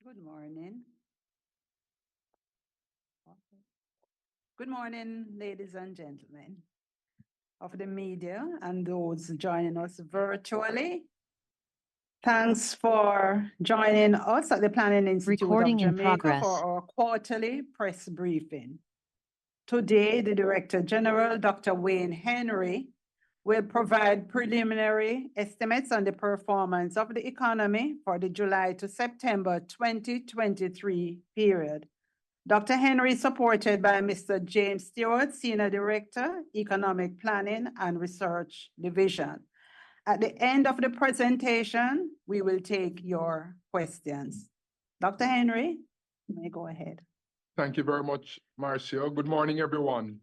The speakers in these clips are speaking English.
Good morning. Good morning, ladies and gentlemen of the media and those joining us virtually. Thanks for joining us at the Planning Institute of Jamaica for our quarterly press briefing. Today, the Director General, Dr. Wayne Henry, will provide preliminary estimates on the performance of the economy for the July to September 2023 period. Dr. Henry is supported by Mr. James Stewart, Senior Director, Economic Planning and Research Division. At the end of the presentation, we will take your questions. Dr. Henry, you may go ahead. Thank you very much, Marcia. Good morning, everyone.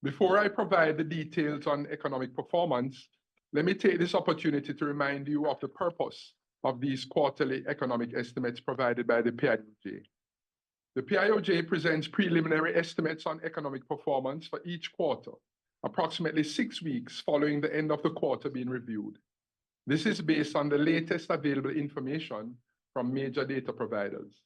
Before I provide the details on economic performance, let me take this opportunity to remind you of the purpose of these quarterly economic estimates provided by the PIOJ. The PIOJ presents preliminary estimates on economic performance for each quarter, approximately 6 weeks following the end of the quarter being reviewed. This is based on the latest available information from major data providers.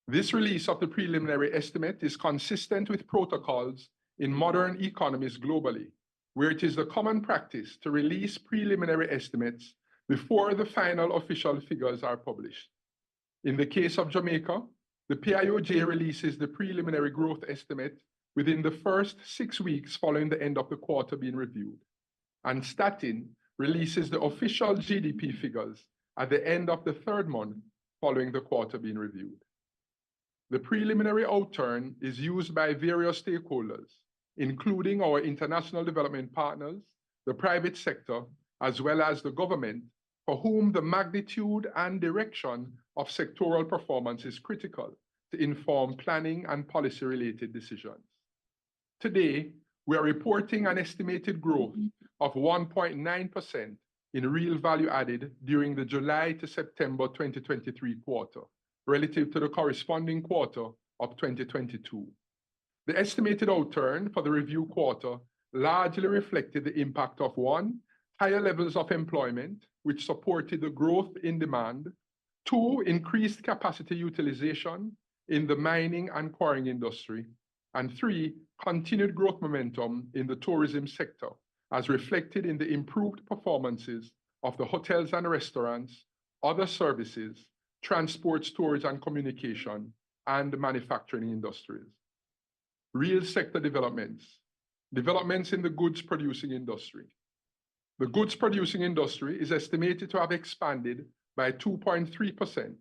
This release of the preliminary estimate is consistent with protocols in modern economies globally, where it is the common practice to release preliminary estimates before the final official figures are published. In the case of Jamaica, the PIOJ releases the preliminary growth estimate within the first 6 weeks following the end of the quarter being reviewed, and Statin releases the official GDP figures at the end of the 3rd month following the quarter being reviewed. The preliminary outturn is used by various stakeholders, including our international development partners, the private sector, as well as the government, for whom the magnitude and direction of sectoral performance is critical to inform planning and policy-related decisions. Today, we are reporting an estimated growth of 1.9% in real value added during the July to September 2023 quarter, relative to the corresponding quarter of 2022. The estimated outturn for the review quarter largely reflected the impact of 1, higher levels of employment, which supported the growth in demand, 2, increased capacity utilization in the mining and quarrying industry, and 3, continued growth momentum in the tourism sector, as reflected in the improved performances of the hotels and restaurants, other services, transport, storage and communication, and manufacturing industries. Real sector developments. Developments in the goods producing industry. The goods producing industry is estimated to have expanded by 2.3%,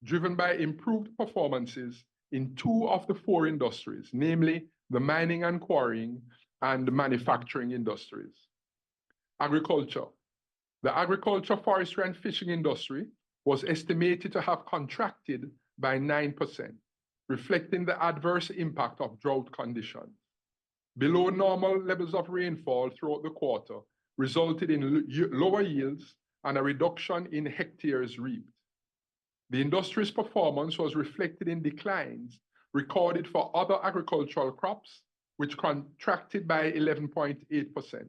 driven by improved performances in 2 of the 4 industries, namely the mining and quarrying and manufacturing industries. Agriculture. The agriculture, forestry and fishing industry was estimated to have contracted by 9%, reflecting the adverse impact of drought conditions. Below normal levels of rainfall throughout the quarter resulted in lower yields and a reduction in hectares reaped. The industry's performance was reflected in declines recorded for other agricultural crops, which contracted by 11.8%.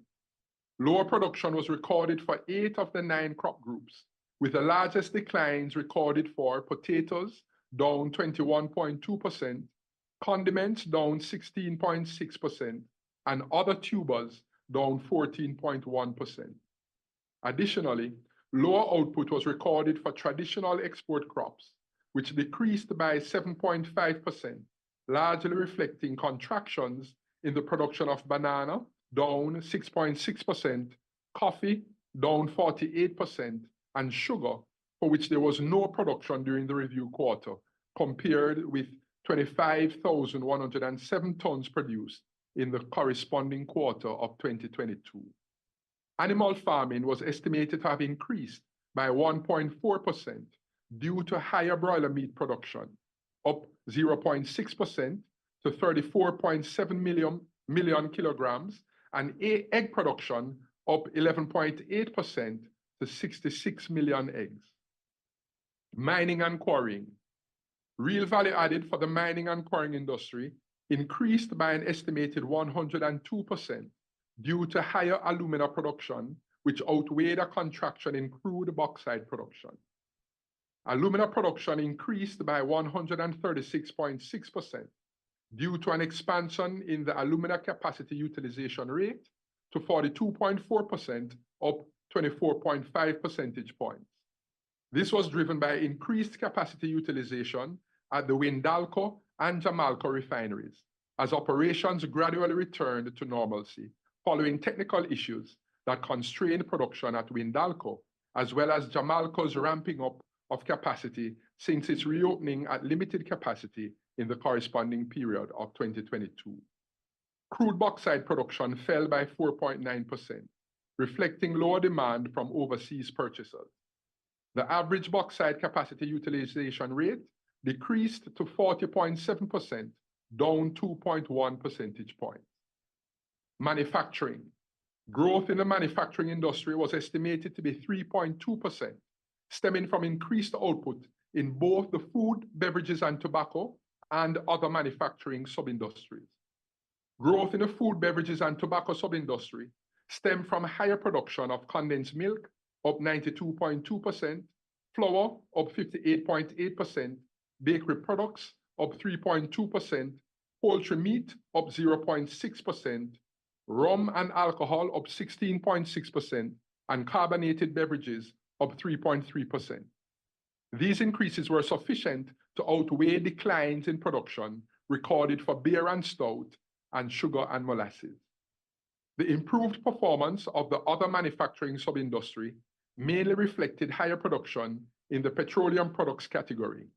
Lower production was recorded for 8 of the 9 crop groups, with the largest declines recorded for potatoes, down 21.2%, condiments down 16.6%, and other tubers down 14.1%. Additionally, lower output was recorded for traditional export crops, which decreased by 7.5%, largely reflecting contractions in the production of banana, down 6.6%, coffee, down 48%, and sugar, for which there was no production during the review quarter, compared with 25,107 tons produced in the corresponding quarter of 2022. Animal farming was estimated to have increased by 1.4% due to higher broiler meat production, up 0.6% to 34.7 million kilograms, and egg production up 11.8% to 66 million eggs. Mining and quarrying. Real value added for the mining and quarrying industry increased by an estimated 102% due to higher alumina production, which outweighed a contraction in crude bauxite production. alumina production increased by 136.6% due to an expansion in the alumina capacity utilization rate to 42.4%, up 24.5 percentage points. This was driven by increased capacity utilization at the Windalco and Jamalco refineries, as operations gradually returned to normalcy following technical issues that constrained production at Windalco, as well as Jamalco's ramping up of capacity since its reopening at limited capacity in the corresponding period of 2022. Crude bauxite production fell by 4.9%, reflecting lower demand from overseas purchasers. The average bauxite capacity utilization rate decreased to 40.7%, down 2.1 percentage points. Manufacturing. Growth in the manufacturing industry was estimated to be 3.2%, stemming from increased output in both the food, beverages, and tobacco and other manufacturing sub-industries. Growth in the food, beverages, and tobacco sub-industry stemmed from higher production of condensed milk, up 92.2%, flour, up 58.8%, bakery products, up 3.2%, poultry meat, up 0.6%, rum and alcohol, up 16.6%, and carbonated beverages, up 3.3%. These increases were sufficient to outweigh declines in production recorded for beer and stout and sugar and molasses. The improved performance of the other manufacturing sub-industry mainly reflected higher production in the petroleum products category.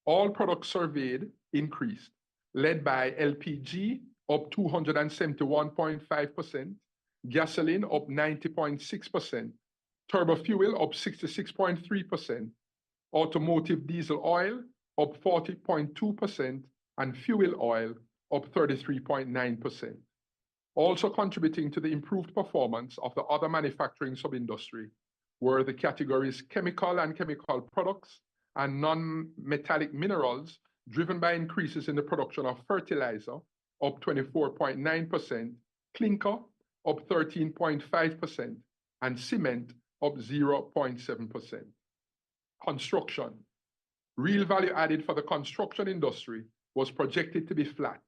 All products surveyed increased, led by LPG, up 271.5%, gasoline, up 90.6%, turbo fuel, up 66.3%, automotive diesel oil, up 40.2%, and fuel oil, up 33.9%. Also contributing to the improved performance of the other manufacturing sub-industry were the categories chemical and chemical products and non-metallic minerals, driven by increases in the production of fertilizer, up 24.9%, clinker, up 13.5%, and cement, up 0.7%. Construction. Real value added for the construction industry was projected to be flat,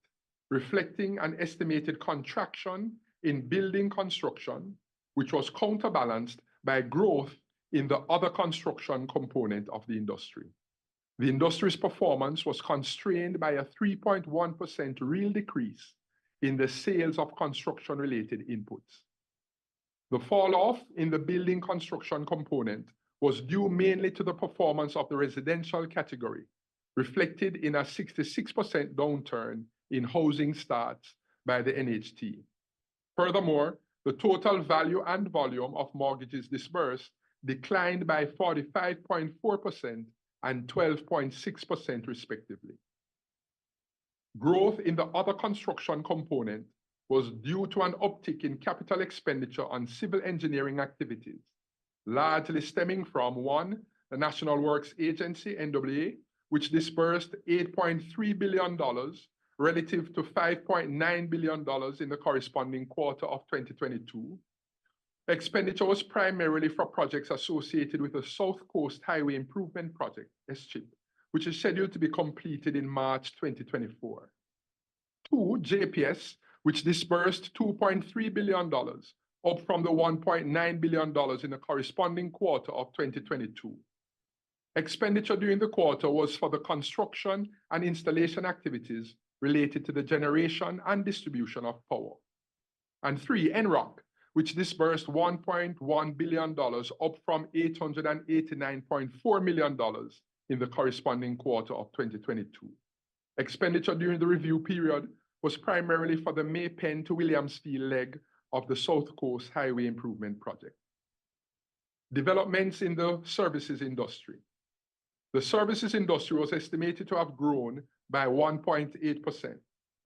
reflecting an estimated contraction in building construction, which was counterbalanced by growth in the other construction component of the industry. The industry's performance was constrained by a 3.1% real decrease in the sales of construction-related inputs. The fall-off in the building construction component was due mainly to the performance of the residential category, reflected in a 66% downturn in housing starts by the NHT. Furthermore, the total value and volume of mortgages disbursed declined by 45.4% and 12.6% respectively. Growth in the other construction component was due to an uptick in capital expenditure on civil engineering activities, largely stemming from one, the National Works Agency, NWA, which disbursed $8.3 billion relative to $5.9 billion in the corresponding quarter of 2022. Expenditure was primarily for projects associated with the South Coast Highway Improvement Project, SCHIP, which is scheduled to be completed in March 2024. Two, JPS, which disbursed $2.3 billion, up from the $1.9 billion in the corresponding quarter of 2022. Expenditure during the quarter was for the construction and installation activities related to the generation and distribution of power. And three, NROC, which disbursed $1.1 billion, up from $889.4 million in the corresponding quarter of 2022. Expenditure during the review period was primarily for the Maypen to Williamsfield leg of the South Coast Highway Improvement Project. Developments in the services industry. The services industry was estimated to have grown by 1.8%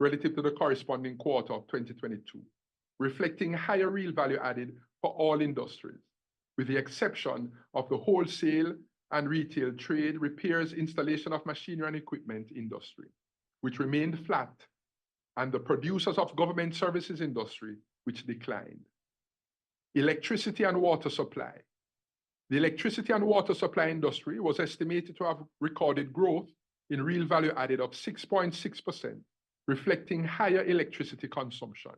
relative to the corresponding quarter of 2022, reflecting higher real value added for all industries, with the exception of the wholesale and retail trade, repairs, installation of machinery and equipment industry, which remained flat, and the producers of government services industry, which declined. Electricity and water supply. The electricity and water supply industry was estimated to have recorded growth in real value added of 6.6%, reflecting higher electricity consumption.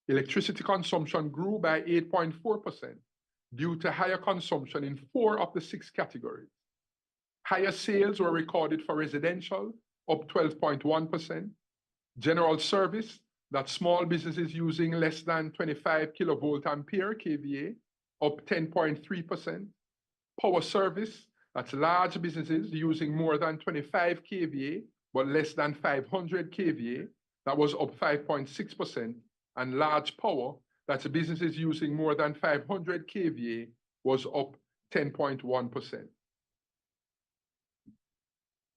Electricity consumption grew by 8.4% due to higher consumption in 4 of the 6 categories. Higher sales were recorded for residential, up 12.1%, general service, that's small businesses using less than 25 kilovolt ampere kVA, up 10.3%, power service, that's large businesses using more than 25 kVA, but less than 500 kVA, that was up 5.6%, and large power, that's businesses using more than 500 kVA, was up 10.1%.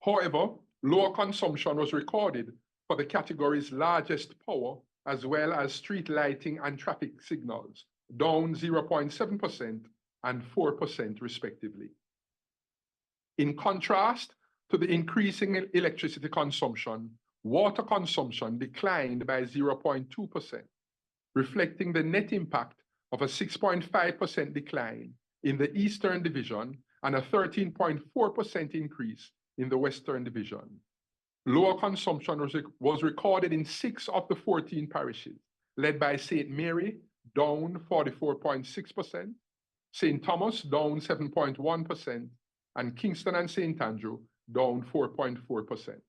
However, lower consumption was recorded for the category's largest power, as well as street lighting and traffic signals, down 0.7% and 4% respectively. In contrast to the increasing electricity consumption, water consumption declined by 0.2%, reflecting the net impact of a 6.5% decline in the Eastern Division and a 13.4% increase in the Western Division. Lower consumption was recorded in 6 of the 14 parishes, led by St. Mary, down 44.6%, St. Thomas, down 7.1%, and Kingston and St. Andrew, down 4.4%.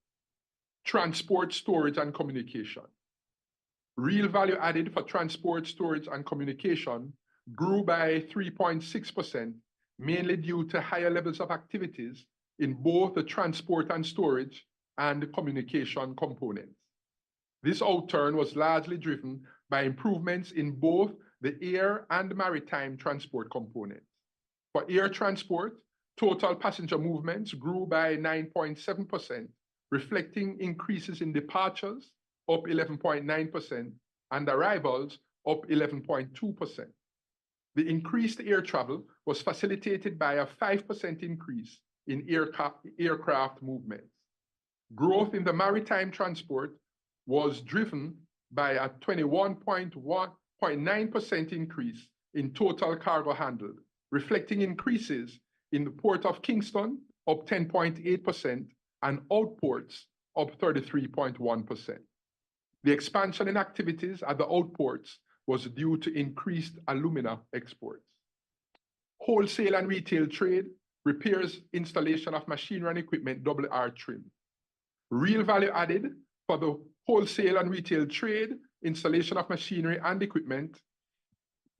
Transport, storage, and communication. Real value added for transport, storage, and communication grew by 3.6%, mainly due to higher levels of activities in both the transport and storage and communication components. This outturn was largely driven by improvements in both the air and maritime transport components. For air transport, total passenger movements grew by 9.7%, reflecting increases in departures, up 11.9%, and arrivals, up 11.2%. The increased air travel was facilitated by a 5% increase in aircraft movements. Growth in the maritime transport was driven by a 21.9% increase in total cargo handled, reflecting increases in the Port of Kingston, up 10.8%, and outports, up 33.1%. The expansion in activities at the outports was due to increased alumina exports. Wholesale and retail trade, repairs, installation of machinery and equipment, WR trim. Real value added for the wholesale and retail trade, installation of machinery and equipment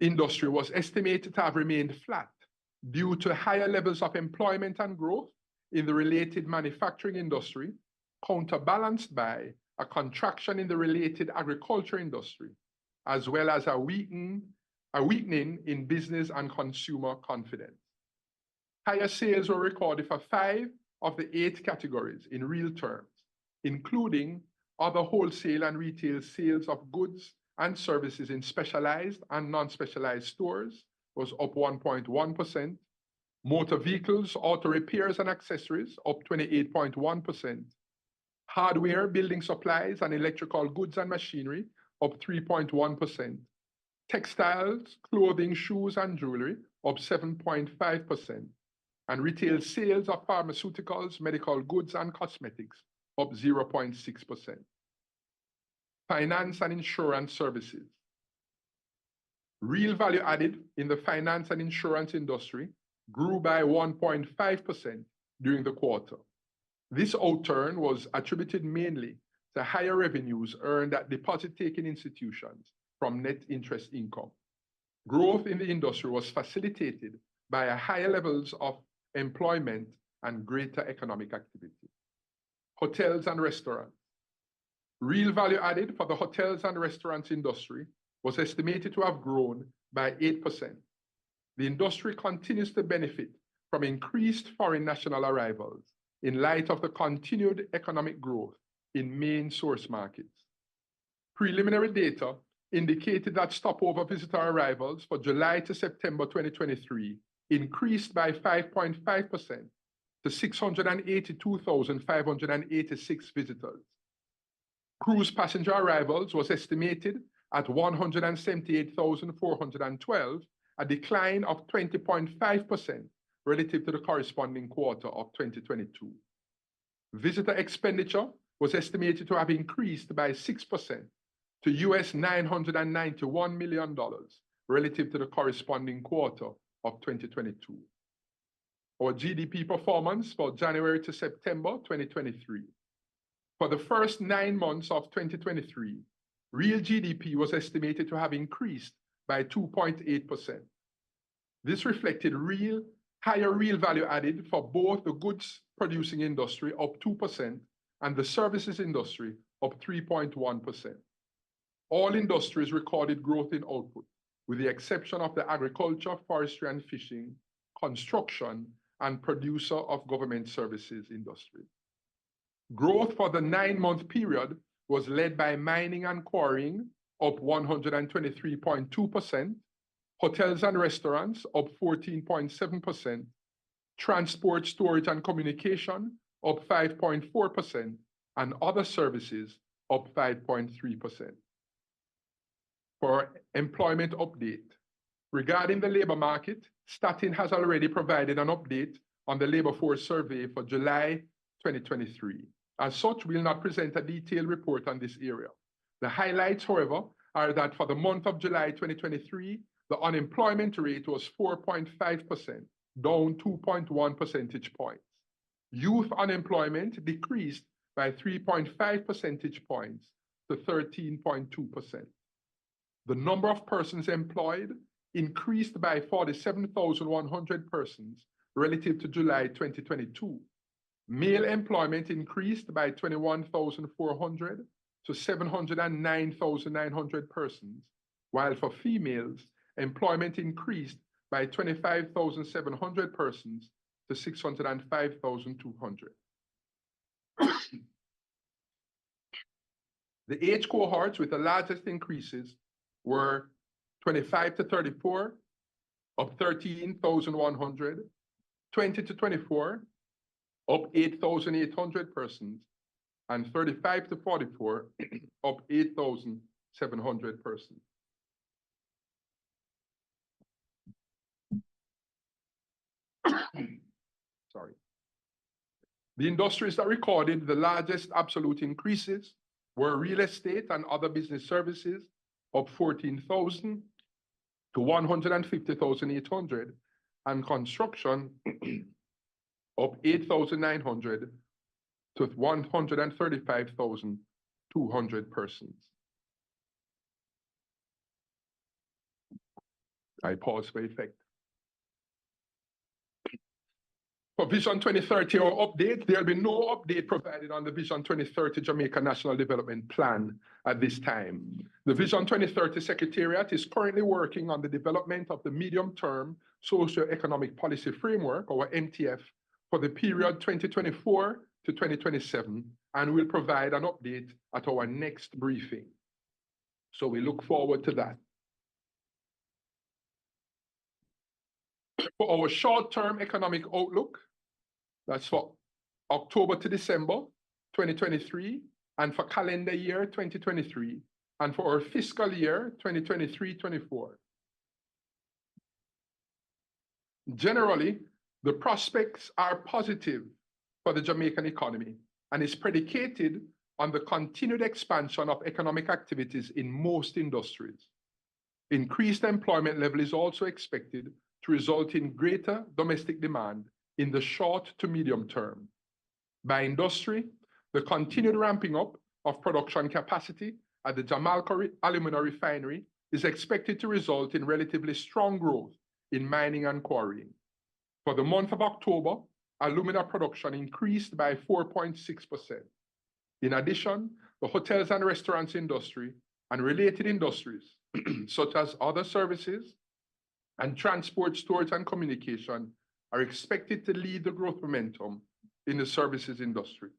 industry was estimated to have remained flat due to higher levels of employment and growth in the related manufacturing industry, counterbalanced by a contraction in the related agriculture industry, as well as a weakening in business and consumer confidence. Higher sales were recorded for 5 of the 8 categories in real terms, including other wholesale and retail sales of goods and services in specialized and non-specialized stores was up 1.1%. Motor vehicles, auto repairs and accessories up 28.1%. Hardware, building supplies and electrical goods and machinery up 3.1%. Textiles, clothing, shoes and jewelry up 7.5%. And retail sales of pharmaceuticals, medical goods and cosmetics up 0.6%. Finance and insurance services. Real value added in the finance and insurance industry grew by 1.5% during the quarter. This outturn was attributed mainly to higher revenues earned at deposit-taking institutions from net interest income. Growth in the industry was facilitated by a higher levels of employment and greater economic activity. Hotels and restaurants. Real value added for the hotels and restaurants industry was estimated to have grown by 8%. The industry continues to benefit from increased foreign national arrivals in light of the continued economic growth in main source markets. Preliminary data indicated that stopover visitor arrivals for July to September 2023 increased by 5.5% to 682,586 visitors. Cruise passenger arrivals was estimated at 178,412 a decline of 20.5% relative to the corresponding quarter of 2022. Visitor expenditure was estimated to have increased by 6% to US $991 million relative to the corresponding quarter of 2022. Our GDP performance for January to September 2023. For the first 9 months of 2023, real GDP was estimated to have increased by 2.8%. This reflected higher real value added for both the goods producing industry up 2% and the services industry up 3.1%. All industries recorded growth in output, with the exception of the agriculture, forestry and fishing, construction, and producer of government services industry. Growth for the 9-month period was led by mining and quarrying, up 123.2%, hotels and restaurants, up 14.7%, transport, storage and communication, up 5.4%, and other services, up 5.3%. For employment update, regarding the labor market, Statin has already provided an update on the labor force survey for July 2023. As such, we will not present a detailed report on this area. The highlights, however, are that for the month of July 2023, the unemployment rate was 4.5%, down 2.1 percentage points. Youth unemployment decreased by 3.5 percentage points to 13.2%. The number of persons employed increased by 47,100 persons relative to July 2022. Male employment increased by 21,400 to 709,900 persons, while for females, employment increased by 25,700 persons to 605,200. The age cohorts with the largest increases were 25 to 34, up 13,100, 20 to 24, up 8,800 persons, and 35 to 44, up 8,700 persons. Sorry. The industries that recorded the largest absolute increases were real estate and other business services, up 14,000 to 150,800, and construction up 8,900 to 135,200 persons. I pause for effect. For Vision 2030 or update, there'll be no update provided on the Vision 2030 Jamaica National Development Plan at this time. The Vision 2030 Secretariat is currently working on the development of the medium-term socio-economic policy framework, or MTF, for the period 2024 to 2027, and will provide an update at our next briefing. So we look forward to that. For our short-term economic outlook, that's for October to December 2023, and for calendar year 2023, and for our fiscal year 2023-24. Generally, the prospects are positive for the Jamaican economy and is predicated on the continued expansion of economic activities in most industries. Increased employment level is also expected to result in greater domestic demand in the short to medium term. By industry, the continued ramping up of production capacity at the Jamaica Alumina Refinery is expected to result in relatively strong growth in mining and quarrying. For the month of October, alumina production increased by 4.6%. In addition, the hotels and restaurants industry and related industries, such as other services and transport, storage, and communication, are expected to lead the growth momentum in the services industry.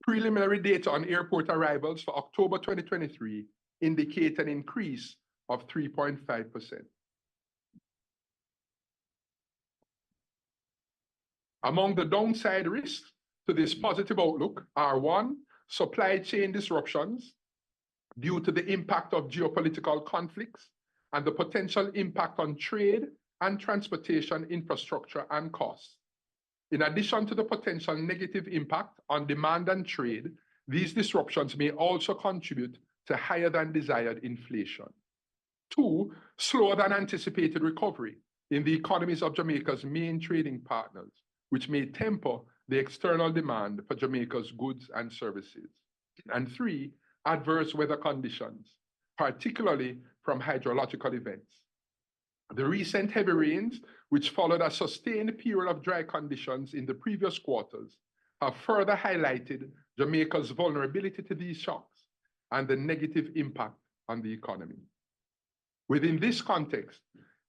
Preliminary data on airport arrivals for October 2023 indicate an increase of 3.5%. Among the downside risks to this positive outlook are: 1, supply chain disruptions, due to the impact of geopolitical conflicts and the potential impact on trade and transportation infrastructure and costs. In addition to the potential negative impact on demand and trade, these disruptions may also contribute to higher than desired inflation. 2, slower than anticipated recovery in the economies of Jamaica's main trading partners, which may temper the external demand for Jamaica's goods and services. And 3, adverse weather conditions, particularly from hydrological events. The recent heavy rains, which followed a sustained period of dry conditions in the previous quarters, have further highlighted Jamaica's vulnerability to these shocks and the negative impact on the economy. Within this context,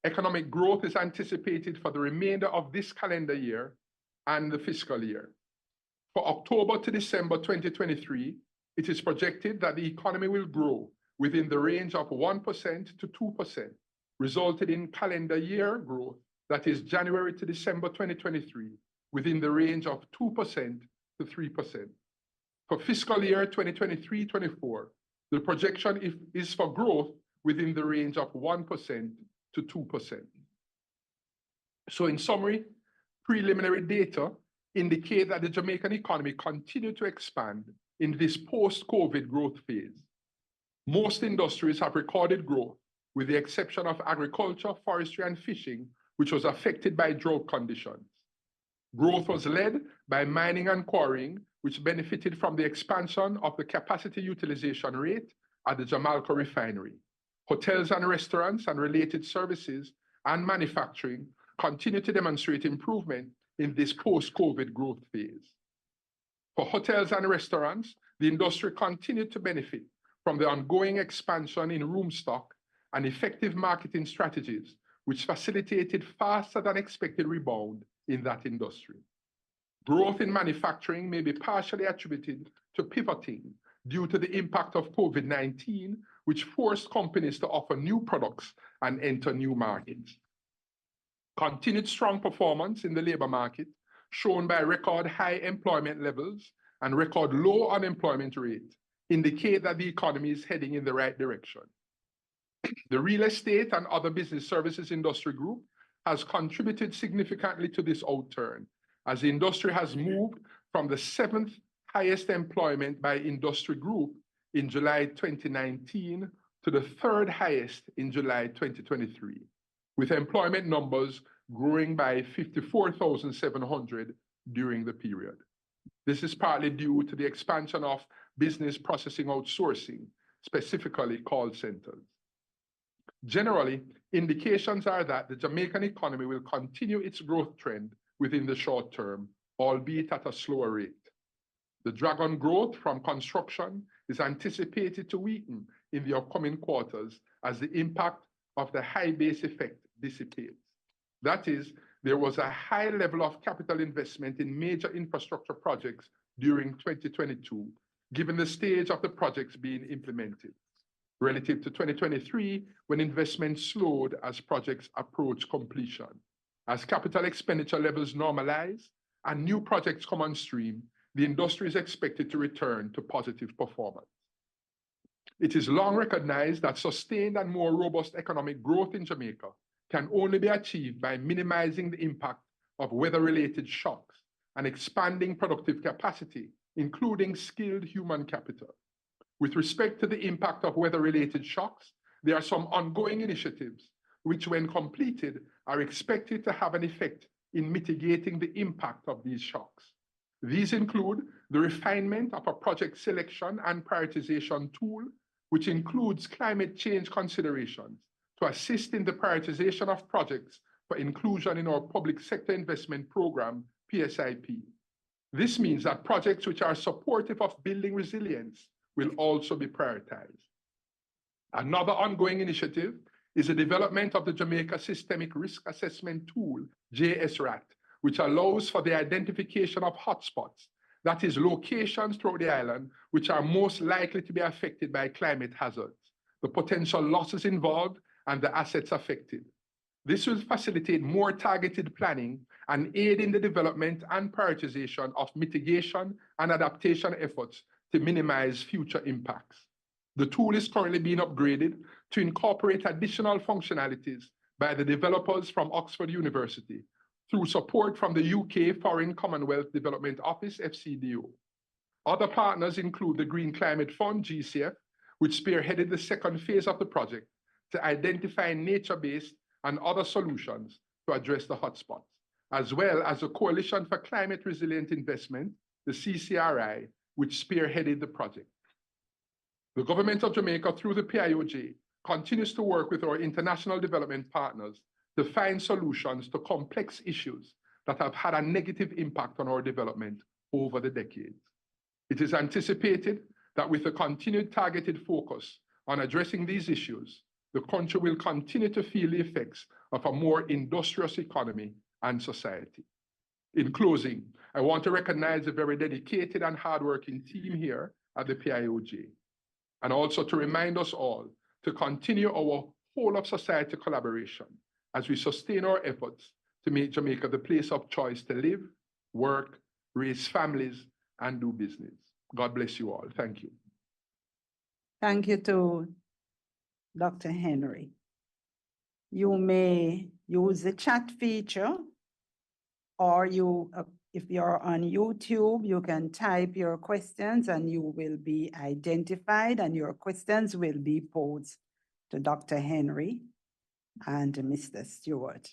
economic growth is anticipated for the remainder of this calendar year and the fiscal year. For October to December 2023, it is projected that the economy will grow within the range of 1% to 2%, resulting in calendar year growth, that is January to December 2023, within the range of 2% to 3%. For fiscal year 2023-24, the projection is for growth within the range of 1% to 2%. So in summary, preliminary data indicate that the Jamaican economy continued to expand in this post-COVID growth phase. Most industries have recorded growth, with the exception of agriculture, forestry, and fishing, which was affected by drought conditions. Growth was led by mining and quarrying, which benefited from the expansion of the capacity utilization rate at the Jamaica refinery. Hotels and restaurants and related services and manufacturing continue to demonstrate improvement in this post-COVID growth phase. For hotels and restaurants, the industry continued to benefit from the ongoing expansion in room stock and effective marketing strategies, which facilitated faster than expected rebound in that industry. Growth in manufacturing may be partially attributed to pivoting due to the impact of COVID-19, which forced companies to offer new products and enter new markets. Continued strong performance in the labor market, shown by record high employment levels and record low unemployment rate, indicate that the economy is heading in the right direction. The real estate and other business services industry group has contributed significantly to this outturn, as the industry has moved from the 7th highest employment by industry group in July 2019 to the 3rd highest in July 2023, with employment numbers growing by 54,700 during the period. This is partly due to the expansion of business processing outsourcing, specifically call centers. Generally, indications are that the Jamaican economy will continue its growth trend within the short term, albeit at a slower rate. The drag on growth from construction is anticipated to weaken in the upcoming quarters as the impact of the high base effect dissipates. That is, there was a high level of capital investment in major infrastructure projects during 2022, given the stage of the projects being implemented, relative to 2023, when investment slowed as projects approach completion. As capital expenditure levels normalize and new projects come on stream, the industry is expected to return to positive performance. It is long recognized that sustained and more robust economic growth in Jamaica can only be achieved by minimizing the impact of weather-related shocks and expanding productive capacity, including skilled human capital. With respect to the impact of weather-related shocks, there are some ongoing initiatives which, when completed, are expected to have an effect in mitigating the impact of these shocks. These include the refinement of a project selection and prioritization tool, which includes climate change considerations to assist in the prioritization of projects for inclusion in our public sector investment program, PSIP. This means that projects which are supportive of building resilience will also be prioritized. Another ongoing initiative is the development of the Jamaica Systemic Risk Assessment Tool, JSRAT, which allows for the identification of hotspots, that is, locations throughout the island which are most likely to be affected by climate hazards, the potential losses involved, and the assets affected. This will facilitate more targeted planning and aid in the development and prioritization of mitigation and adaptation efforts to minimize future impacts. The tool is currently being upgraded to incorporate additional functionalities by the developers from Oxford University through support from the UK Foreign Commonwealth Development Office, FCDO. Other partners include the Green Climate Fund, GCF, which spearheaded the second phase of the project to identify nature-based and other solutions to address the hotspots, as well as the Coalition for Climate Resilient Investment, the CCRI, which spearheaded the project. The government of Jamaica, through the PIOJ, continues to work with our international development partners to find solutions to complex issues that have had a negative impact on our development over the decades. It is anticipated that with a continued targeted focus on addressing these issues, the country will continue to feel the effects of a more industrious economy and society. In closing, I want to recognize a very dedicated and hardworking team here at the PIOJ, and also to remind us all to continue our whole of society collaboration as we sustain our efforts to make Jamaica the place of choice to live, work, raise families, and do business. God bless you all. Thank you. Thank you to Dr. Henry. You may use the chat feature, or if you're on YouTube, you can type your questions and you will be identified and your questions will be posed to Dr. Henry and Mr. Stewart.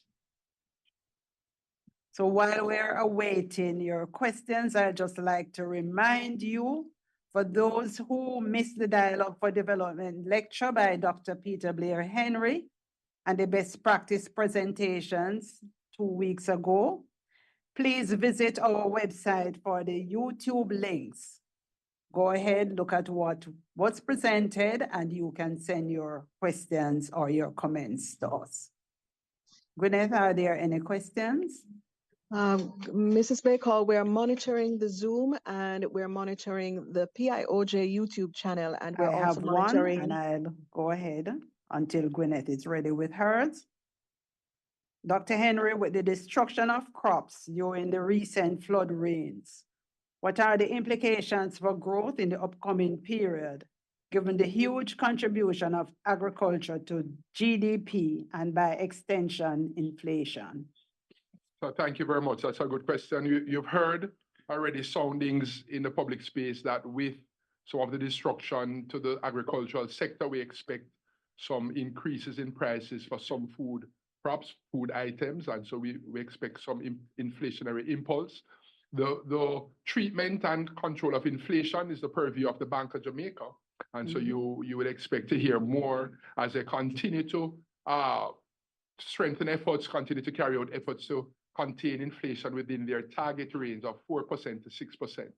So while we're awaiting your questions, I'd just like to remind you, for those who missed the Dialogue for Development lecture by Dr. Peter Blair Henry and the best practice presentations 2 weeks ago, please visit our website for the YouTube links. Go ahead, look at what was presented, and you can send your questions or your comments to us. Gwyneth, are there any questions? Mrs. Baker, we're monitoring the Zoom and we're monitoring the PIOJ YouTube channel, and we're also monitoring. I have one, and I'll go ahead until Gwyneth is ready with hers. Dr. Henry, with the destruction of crops during the recent flood rains, what are the implications for growth in the upcoming period, given the huge contribution of agriculture to GDP and by extension, inflation? So thank you very much. That's a good question. You've heard already soundings in the public space that with some of the destruction to the agricultural sector, we expect some increases in prices for some food crops, food items, and so we expect some inflationary impulse. The treatment and control of inflation is the purview of the Bank of Jamaica, and so you would expect to hear more as they continue to strengthen efforts, continue to carry out efforts to contain inflation within their target range of 4% to 6%.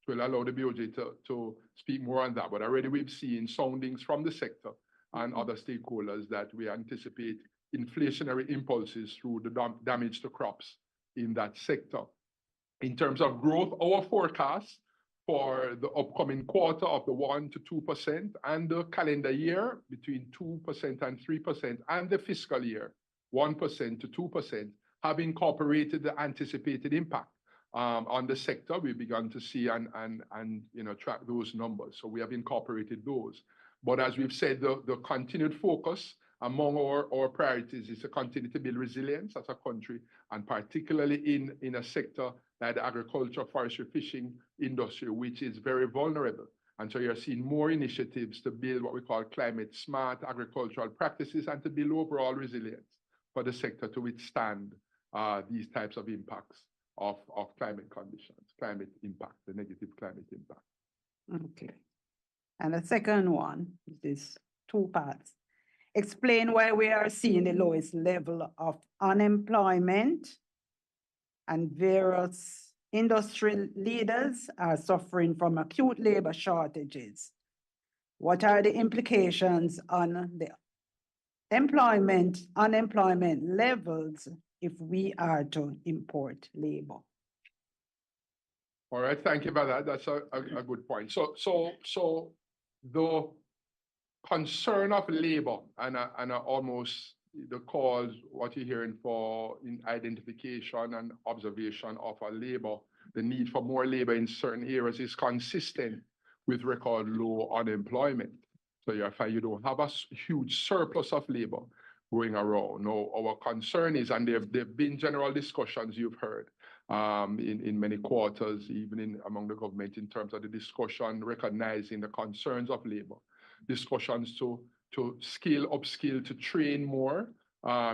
Will allow the BOJ to speak more on that. But already we've seen soundings from the sector and other stakeholders that we anticipate inflationary impulses through the damage to crops in that sector. In terms of growth, our forecast for the upcoming quarter of the 1% to 2% and the calendar year between 2% and 3% and the fiscal year 1% to 2% have incorporated the anticipated impact on the sector. We've begun to see and track those numbers. So we have incorporated those. But as we've said, the continued focus among our priorities is to continue to build resilience as a country, and particularly in a sector like the agriculture, forestry, fishing industry, which is very vulnerable. And so you're seeing more initiatives to build what we call climate smart agricultural practices and to build overall resilience for the sector to withstand these types of impacts of climate conditions, climate impact, the negative climate impact. Okay. And the second one is 2 parts. Explain why we are seeing the lowest level of unemployment and various industry leaders are suffering from acute labor shortages. What are the implications on the unemployment levels if we are to import labor? All right, thank you for that. That's a good point. So the concern of labor and almost the cause, what you're hearing for in identification and observation of a labor, the need for more labor in certain areas is consistent with record low unemployment. So you don't have a huge surplus of labor going around. No, our concern is, and there've been general discussions you've heard in many quarters, even among the government, in terms of the discussion recognizing the concerns of labor, discussions to upskill, to train more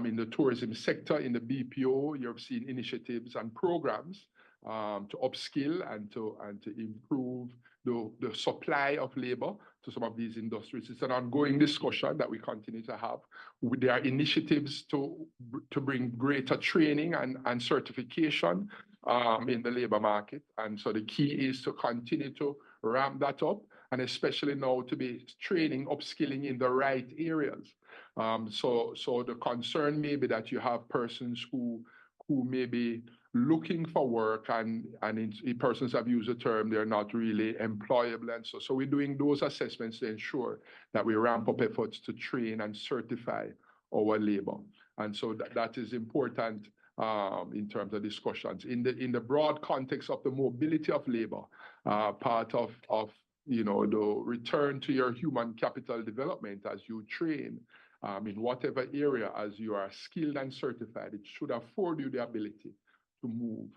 in the tourism sector, in the BPO. You've seen initiatives and programs to upskill and to improve the supply of labor to some of these industries. It's an ongoing discussion that we continue to have. There are initiatives to bring greater training and certification in the labor market. And so the key is to continue to ramp that up, and especially now to be training, upskilling in the right areas. So the concern may be that you have persons who may be looking for work, and persons have used the term, they're not really employable. And so we're doing those assessments to ensure that we ramp up efforts to train and certify our labor. And so that is important in terms of discussions. In the broad context of the mobility of labor, part of the return to your human capital development as you train in whatever area, as you are skilled and certified, it should afford you the ability to move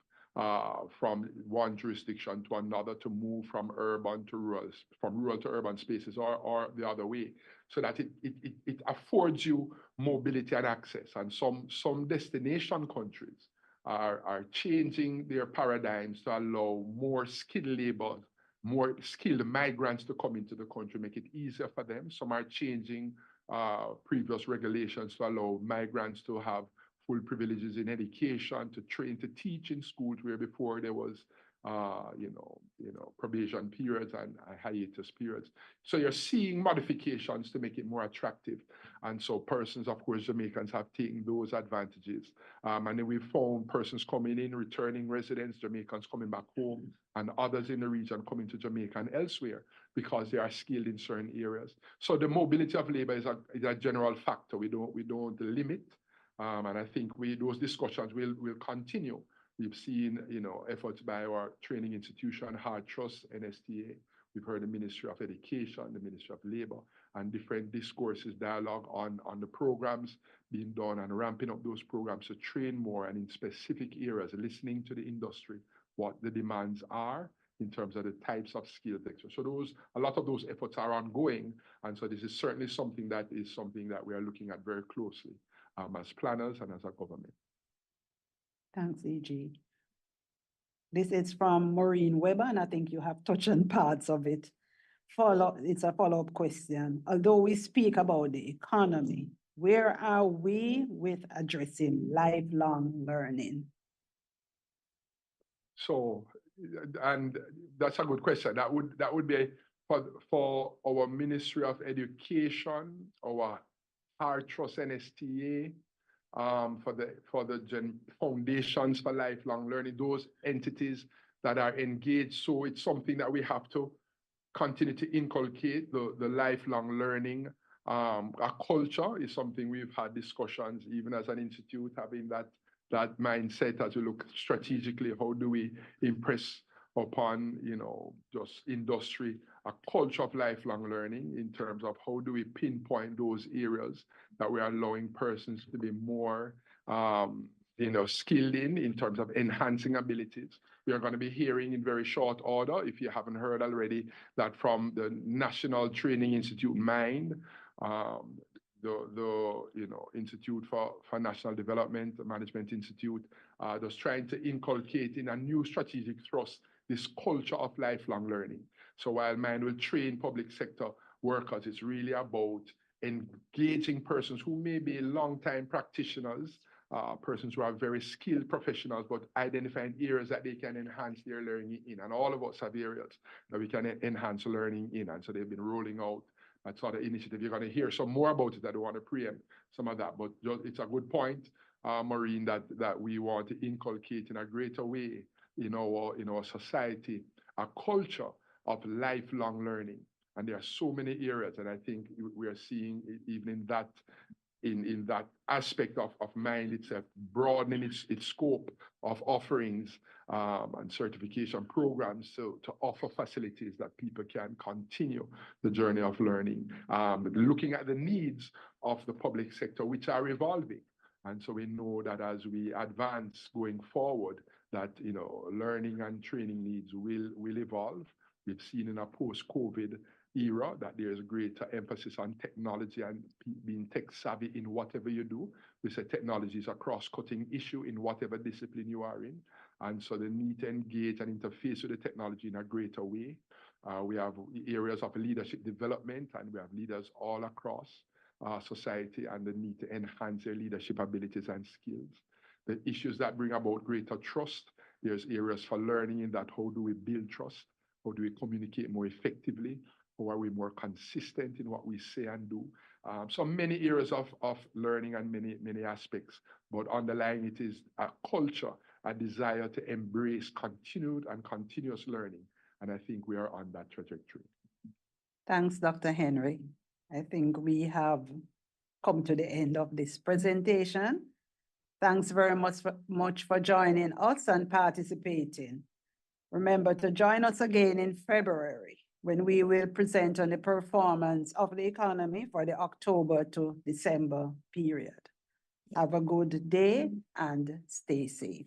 from one jurisdiction to another, to move from urban to rural, from rural to urban spaces, or the other way, so that it affords you mobility and access. And some destination countries are changing their paradigms to allow more skilled labor, more skilled migrants to come into the country, make it easier for them. Some are changing previous regulations to allow migrants to have full privileges in education, to train, to teach in schools where before there was, probation periods and hiatus periods. So you're seeing modifications to make it more attractive. And so persons, of course, Jamaicans have taken those advantages. And then we've found persons coming in, returning residents, Jamaicans coming back home, and others in the region coming to Jamaica and elsewhere because they are skilled in certain areas. So the mobility of labor is a general factor. We don't limit. And I think those discussions will continue. We've seen, efforts by our training institution, Hard Trust, NSTA. We've heard the Ministry of Education, the Ministry of Labor, and different discourses, dialogue on the programs being done and ramping up those programs to train more, and in specific areas, listening to the industry, what the demands are in terms of the types of skills. So a lot of those efforts are ongoing. And so this is certainly something that we are looking at very closely as planners and as a government. Thanks, E.G. This is from Maureen Weber, and I think you have touched on parts of it. It's a follow-up question. Although we speak about the economy, where are we with addressing lifelong learning? So, and that's a good question. That would be for our Ministry of Education, our Hard Trust NSTA, for the foundations for lifelong learning, those entities that are engaged. So it's something that we have to continue to inculcate, the lifelong learning. Our culture is something we've had discussions, even as an institute, having that mindset as we look strategically, how do we impress upon, just industry, a culture of lifelong learning in terms of how do we pinpoint those areas that we are allowing persons to be more, skilled in terms of enhancing abilities. We are going to be hearing in very short order, if you haven't heard already, that from the National Training Institute, MIND, the Institute for National Development, the Management Institute, just trying to inculcate in a new strategic thrust this culture of lifelong learning. So while MIND will train public sector workers, it's really about engaging persons who may be long-time practitioners, persons who are very skilled professionals, but identifying areas that they can enhance their learning in. And all of us have areas that we can enhance learning in. And so they've been rolling out that sort of initiative. You're going to hear some more about it. I don't want to preempt some of that, but it's a good point, Maureen, that we want to inculcate in a greater way in our society a culture of lifelong learning. And there are so many areas, and I think we are seeing even in that in that aspect of mind itself, broadening its scope of offerings and certification programs to offer facilities that people can continue the journey of learning, looking at the needs of the public sector, which are evolving. And so we know that as we advance going forward, that learning and training needs will evolve. We've seen in a post-COVID era that there's greater emphasis on technology and being tech savvy in whatever you do. We say technology is a cross-cutting issue in whatever discipline you are in. And so the need to engage and interface with the technology in a greater way. We have areas of leadership development, and we have leaders all across society, and the need to enhance their leadership abilities and skills. The issues that bring about greater trust, there's areas for learning in that. How do we build trust? How do we communicate more effectively? How are we more consistent in what we say and do? So many areas of learning and many aspects, but underlying it is a culture, a desire to embrace continued and continuous learning. And I think we are on that trajectory. Thanks, Dr. Henry. I think we have come to the end of this presentation. Thanks very much for joining us and participating. Remember to join us again in February, when we will present on the performance of the economy for the October to December period. Have a good day and stay safe.